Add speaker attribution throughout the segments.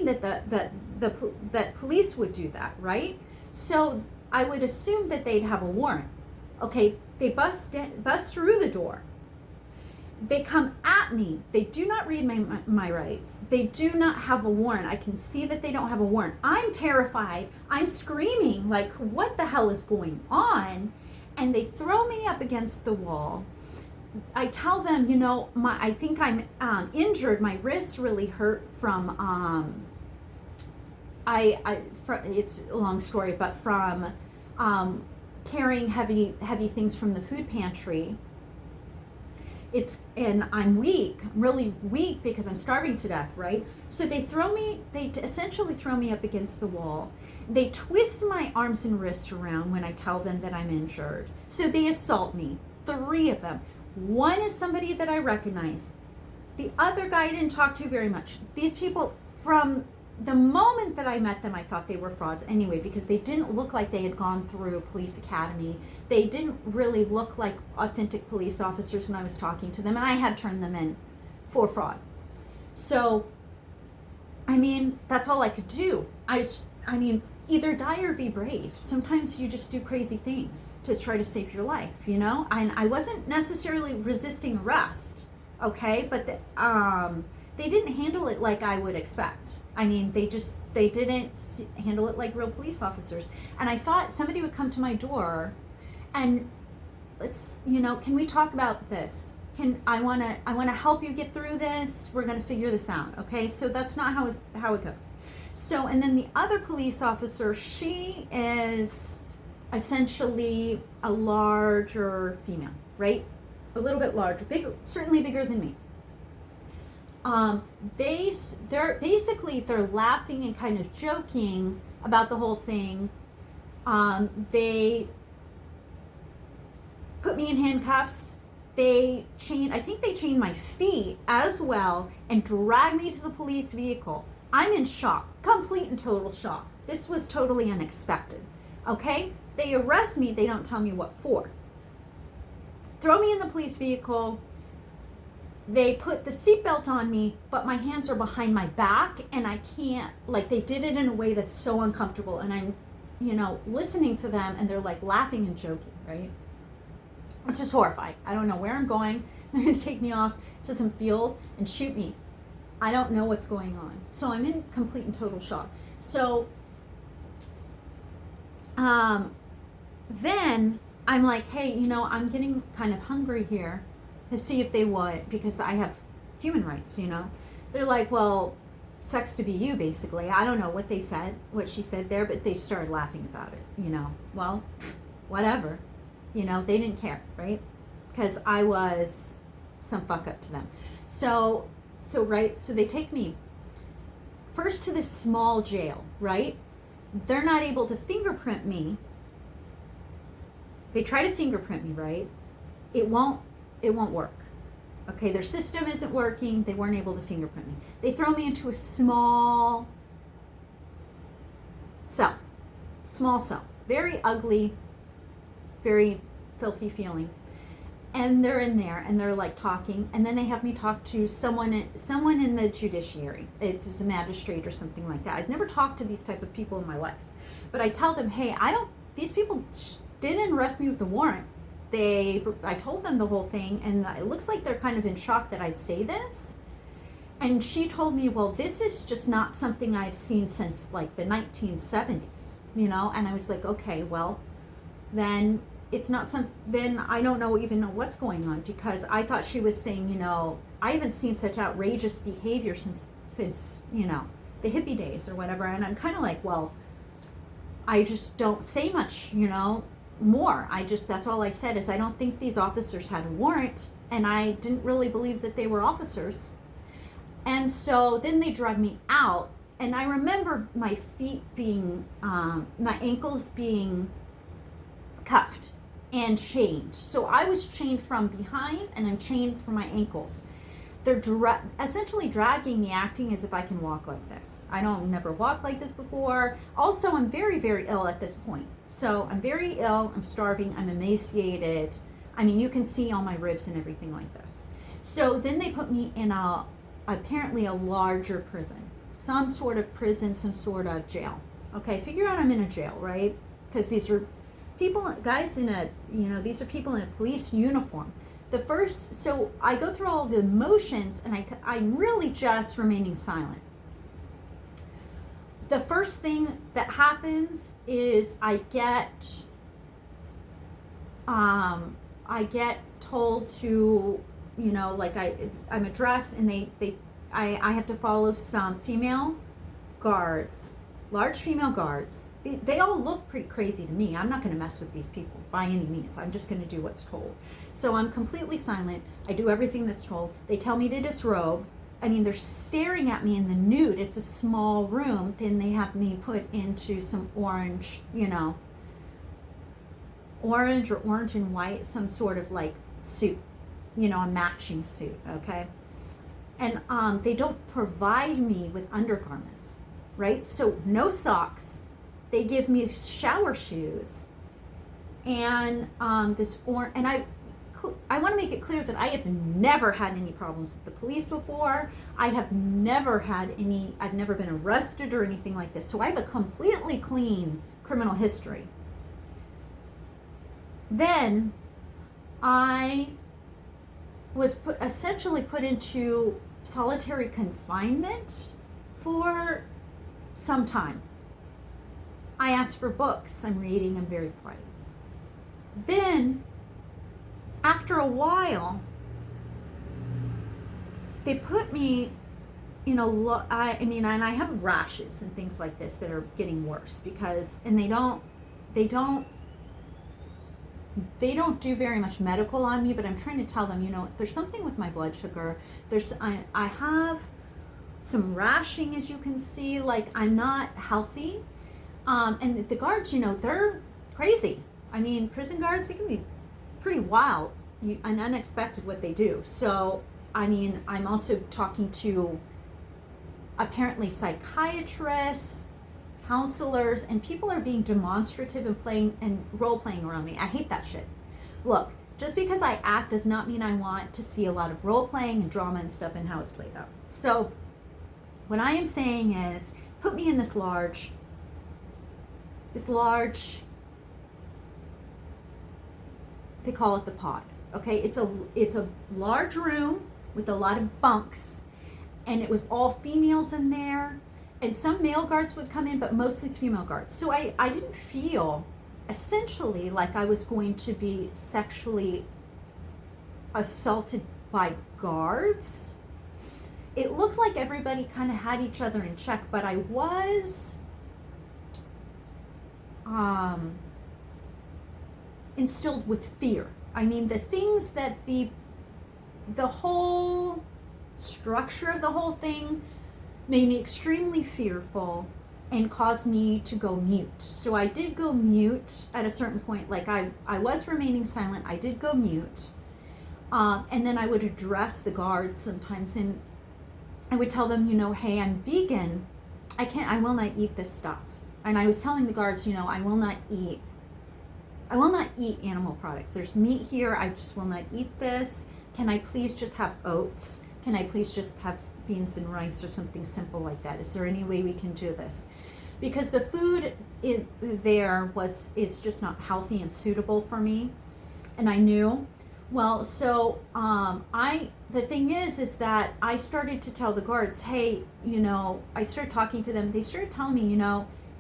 Speaker 1: assuming that that police would do that, right? So I would assume that they'd have a warrant. Okay, they bust through the door. They come at me. They do not read my rights. They do not have a warrant. I can see that they don't have a warrant. I'm terrified. I'm screaming like, what the hell is going on? And they throw me up against the wall. I tell them, I think I'm injured. My wrist really hurt from, it's a long story, but from carrying heavy things from the food pantry. And I'm weak, really weak, because I'm starving to death, right? So they essentially throw me up against the wall. They twist my arms and wrists around when I tell them that I'm injured. So they assault me, 3 of them. One is somebody that I recognize. The other guy I didn't talk to very much. These people, from the moment that I met them, I thought they were frauds anyway, because they didn't look like they had gone through a police academy. They didn't really look like authentic police officers when I was talking to them, and I had turned them in for fraud. So, that's all I could do. Either die or be brave. Sometimes you just do crazy things to try to save your life, And I wasn't necessarily resisting arrest, okay? But they didn't handle it like I would expect. They didn't handle it like real police officers. And I thought somebody would come to my door and can we talk about this? I want to help you get through this. We're going to figure this out. Okay. So that's not how it goes. So, and then the other police officer, she is essentially a larger female, right? A little bit larger, certainly bigger than me. They're laughing and kind of joking about the whole thing. They put me in handcuffs. I think they chained my feet as well and dragged me to the police vehicle. I'm in shock, complete and total shock. This was totally unexpected. Okay? They arrest me, they don't tell me what for. Throw me in the police vehicle. They put the seatbelt on me, but my hands are behind my back and I can't, they did it in a way that's so uncomfortable. And I'm, listening to them and they're laughing and joking, right? I'm just horrified. I don't know where I'm going. They're going to take me off to some field and shoot me. I don't know what's going on. So I'm in complete and total shock. So then I'm like, hey, I'm getting kind of hungry here. To see if they would, because I have human rights, They're like, well, sucks to be you, basically. I don't know what she said there, but they started laughing about it, Well, whatever. They didn't care, right? Because I was some fuck up to them. So they take me first to this small jail, right? They're not able to fingerprint me. They try to fingerprint me, right? It won't work. Okay, their system isn't working. They weren't able to fingerprint me. They throw me into a small cell. Very ugly, very filthy feeling. And they're in there and they're talking, and then they have me talk to someone in the judiciary. It's a magistrate or something like that. I've never talked to these type of people in my life. But I tell them, hey, these people didn't arrest me with the warrant. I told them the whole thing, and it looks like they're kind of in shock that I'd say this. And she told me, well, this is just not something I've seen since the 1970s, And I was like, okay, well, then it's not then I don't even know what's going on, because I thought she was saying, I haven't seen such outrageous behavior since the hippie days or whatever. And I'm kind of like, well, I just don't say much, more. That's all I said is I don't think these officers had a warrant, and I didn't really believe that they were officers. And so then they drug me out, and I remember my feet being, my ankles being cuffed and chained. So I was chained from behind, and I'm chained from my ankles. They're essentially dragging me, acting as if I can walk like this. I don't never walked like this before. Also, I'm very, very ill at this point. So I'm very ill, I'm starving, I'm emaciated. You can see all my ribs and everything like this. So then they put me in apparently a larger prison. some sort of prison, some sort of jail. Okay, figure out I'm in a jail, right? Because these are people, guys in a, these are people in a police uniform. So I go through all the motions, and I'm really just remaining silent. The first thing that happens is I get told to, I'm addressed, and I have to follow some female guards, large female guards. They all look pretty crazy to me. I'm not going to mess with these people by any means. I'm just going to do what's told. So I'm completely silent. I do everything that's told. They tell me to disrobe. I mean, they're staring at me in the nude. It's a small room. Then they have me put into some orange, orange or orange and white, some sort of like suit, a matching suit, okay? And they don't provide me with undergarments, right? So no socks. They give me shower shoes, and and I want to make it clear that I have never had any problems with the police before. I've never been arrested or anything like this. So I have a completely clean criminal history. Then I was essentially put into solitary confinement for some time. I asked for books. I'm reading. I'm very quiet. Then, after a while, they put me in and I have rashes and things like this that are getting worse and they don't do very much medical on me, but I'm trying to tell them, there's something with my blood sugar. I have some rashing, as you can see, like I'm not healthy. And the guards, they're crazy. I mean, prison guards, they can be pretty wild and unexpected what they do. So, I mean, I'm also talking to apparently psychiatrists, counselors, and people are being demonstrative and role-playing around me. I hate that shit. Look, just because I act does not mean I want to see a lot of role-playing and drama and stuff and how it's played out. So, what I am saying is, put me in this large, they call it the pod. Okay, it's a large room with a lot of bunks, and it was all females in there, and some male guards would come in, but mostly it's female guards. So I didn't feel essentially like I was going to be sexually assaulted by guards. It looked like everybody kind of had each other in check, but I was instilled with fear. I mean, the things that the whole structure of the whole thing made me extremely fearful and caused me to go mute. So I did go mute at a certain point. Like I was remaining silent. I did go mute. And then I would address the guards sometimes, and I would tell them, hey, I'm vegan. I will not eat this stuff. And I was telling the guards, I will not eat animal products. There's meat here. I just will not eat this. Can I please just have oats? Can I please just have beans and rice or something simple like that? Is there any way we can do this? Because the food is just not healthy and suitable for me. And I knew. Well, so the thing is that I started to tell the guards, hey, I started talking to them. They started telling me,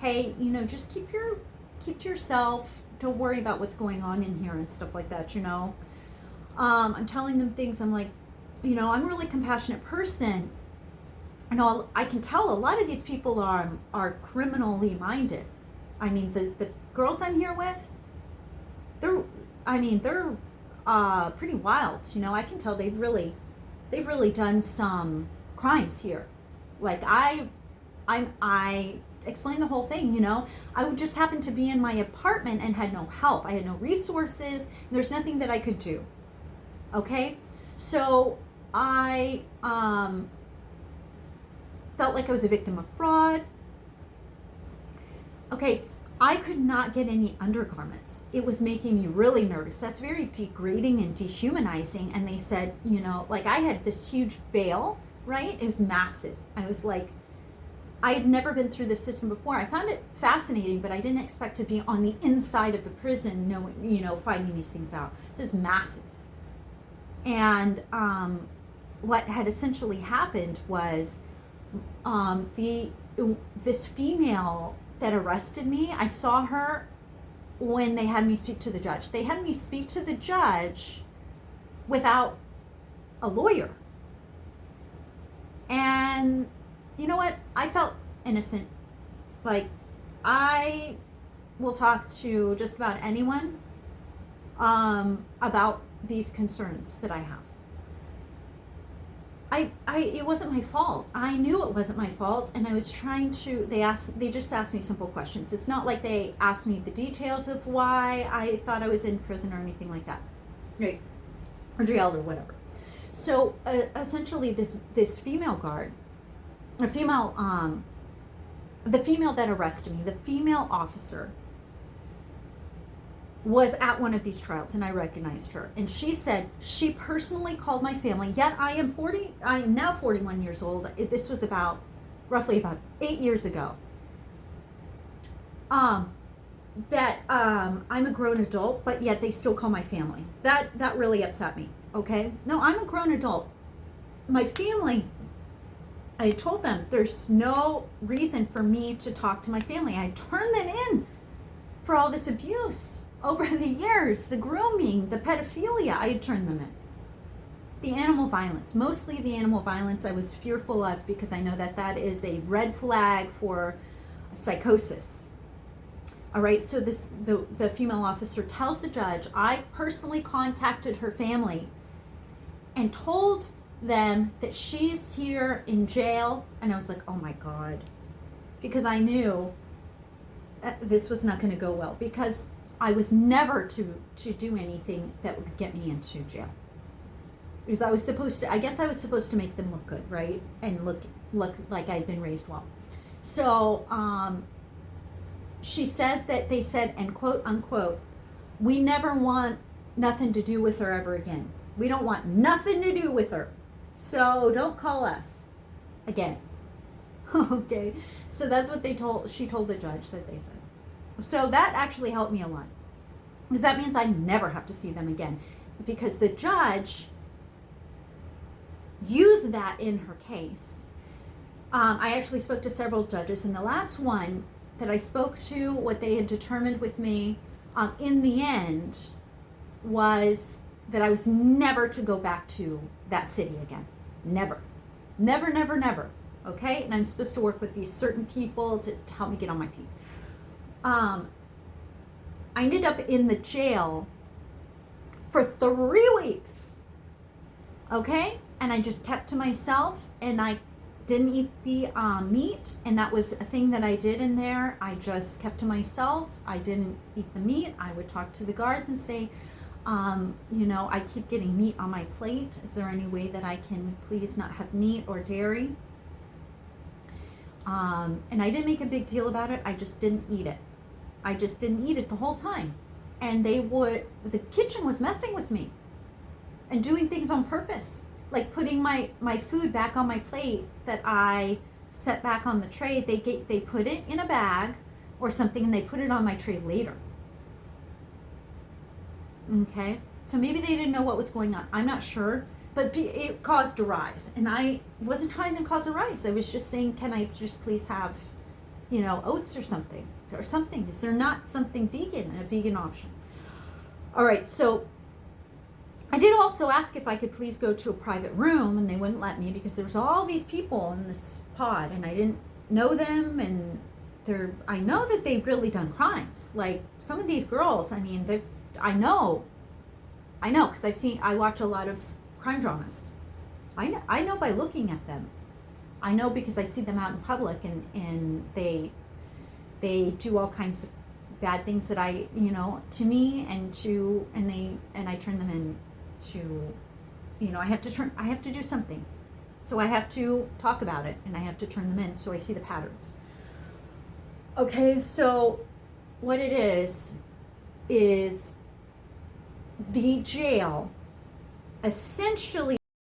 Speaker 1: hey, just keep to yourself. Don't worry about what's going on in here and stuff like that, I'm telling them things. I'm like, I'm a really compassionate person. I can tell a lot of these people are criminally minded. I mean, the girls I'm here with, they're pretty wild. I can tell they've really done some crimes here. Like I explain the whole thing. I would just happen to be in my apartment and had no help. I had no resources. There's nothing that I could do. Okay, so I felt like I was a victim of fraud. Okay, I could not get any undergarments. It was making me really nervous. That's very degrading and dehumanizing. And they said, like I had this huge bail, right? It was massive. I was like, I had never been through this system before. I found it fascinating, but I didn't expect to be on the inside of the prison, knowing, finding these things out. This is massive. And what had essentially happened was this female that arrested me, I saw her when they had me speak to the judge. They had me speak to the judge without a lawyer. And you know what? I felt innocent. Like, I will talk to just about anyone about these concerns that I have. It wasn't my fault. I knew it wasn't my fault, and I was trying to. They just asked me simple questions. It's not like they asked me the details of why I thought I was in prison or anything like that, right? Or jailed or whatever. So essentially, this female guard, the female that arrested me, the female officer, was at one of these trials, and I recognized her. And she said she personally called my family. Yet I am now 41 years old. This was roughly about 8 years ago. That I'm a grown adult, but yet they still call my family. That really upset me. Okay, no, I'm a grown adult. My family, I told them there's no reason for me to talk to my family. I turned them in for all this abuse over the years, the grooming, the pedophilia. I had turned them in. The animal violence, mostly the animal violence, I was fearful of, because I know that is a red flag for psychosis. All right, so the female officer tells the judge, I personally contacted her family and told them that she's here in jail. And I was like, oh my God, because I knew this was not going to go well, because I was never to do anything that would get me into jail. Because I was supposed to make them look good, right? And look like I'd been raised well. So she says that they said, and quote unquote, we never want nothing to do with her ever again. We don't want nothing to do with her. So don't call us again. Okay. So that's what she told the judge that they said. So that actually helped me a lot, because that means I never have to see them again, because the judge used that in her case. I actually spoke to several judges, and the last one that I spoke to, what they had determined with me in the end was that I was never to go back to that city again. Never. Never, never, never. Okay? And I'm supposed to work with these certain people to help me get on my feet. I ended up in the jail for 3 weeks. Okay? And I just kept to myself, and I didn't eat the meat, and that was a thing that I did in there. I just kept to myself. I didn't eat the meat. I would talk to the guards and say, I keep getting meat on my plate. Is there any way that I can please not have meat or dairy? And I didn't make a big deal about it. I just didn't eat it. I just didn't eat it the whole time. And the kitchen was messing with me and doing things on purpose, like putting my food back on my plate that I set back on the tray. They put it in a bag or something, and they put it on my tray later. Okay, so maybe they didn't know what was going on. I'm not sure, but it caused a rise, and I wasn't trying to cause a rise. I was just saying, can I just please have, oats or something? Is there not something vegan, a vegan option? All right, so I did also ask if I could please go to a private room, and they wouldn't let me because there was all these people in this pod, and I didn't know them, and I know that they've really done crimes. Like some of these girls, I know, because I watch a lot of crime dramas. I know by looking at them. I know because I see them out in public, and they do all kinds of bad things that to me, and I turn them in to, I have to do something. So I have to talk about it, and I have to turn them in, so I see the patterns. Okay, so what it is the jail essentially